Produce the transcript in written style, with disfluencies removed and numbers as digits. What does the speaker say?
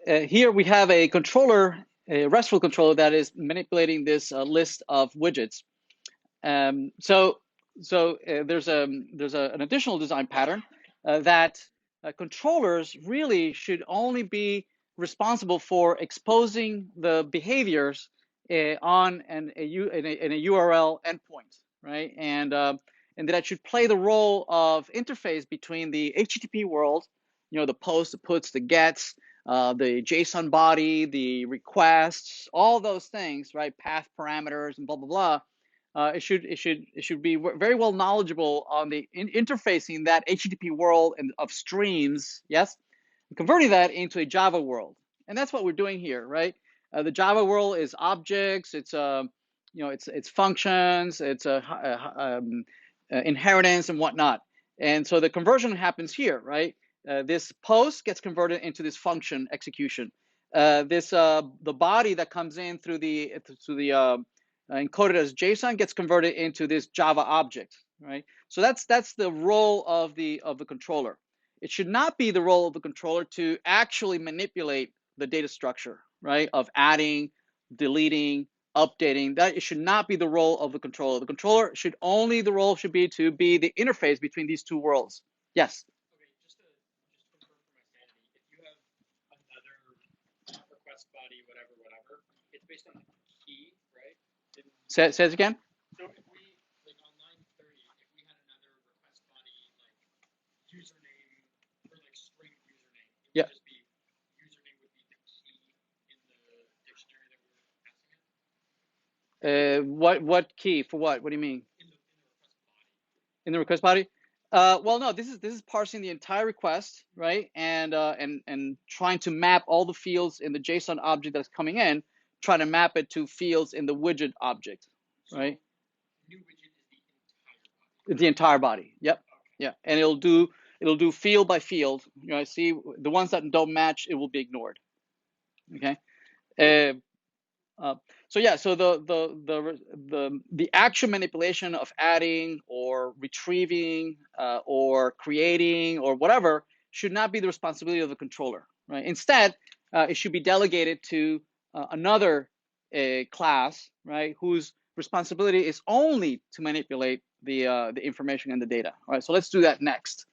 Here we have a controller, a RESTful controller that is manipulating this list of widgets. There's an additional design pattern that controllers really should only be responsible for exposing the behaviors on in a URL endpoint, right? And that should play the role of interface between the HTTP world, the posts, the puts, the gets, the JSON body, the requests, all those things, right? Path parameters and blah blah blah. It should be very well knowledgeable on the interfacing that HTTP world and of streams, yes, and converting that into a Java world, and that's what we're doing here, right? The Java world is objects, it's functions, it's inheritance and whatnot, and so the conversion happens here, right? This post gets converted into this function execution. The body that comes in through the encoded as JSON gets converted into this Java object, right? So that's the role of the controller. It should not be the role of the controller to actually manipulate the data structure, right? Of adding, deleting, updating. That it should not be the role of the controller. The controller should only the role should be to be the interface between these two worlds. Yes. Okay, just to confirm for my sanity, if you have another request body, whatever, it's based on the key, right? Say it again. So if we, like on line 30, if we had another request body, like username or like string username, it would just be username would be the key in the dictionary that we were passing it. What key for what? What do you mean? In the request body? Well, no. This is parsing the entire request, right? And trying to map all the fields in the JSON object that's coming in, trying to map it to fields in the widget object, right? So new widget is the entire body. Yep. Yeah, and it'll do field by field. See the ones that don't match, it will be ignored. Okay. So yeah, so the actual manipulation of adding or retrieving or creating or whatever should not be the responsibility of the controller, right? Instead, it should be delegated to another class, right, whose responsibility is only to manipulate the information and the data. All right, so let's do that next.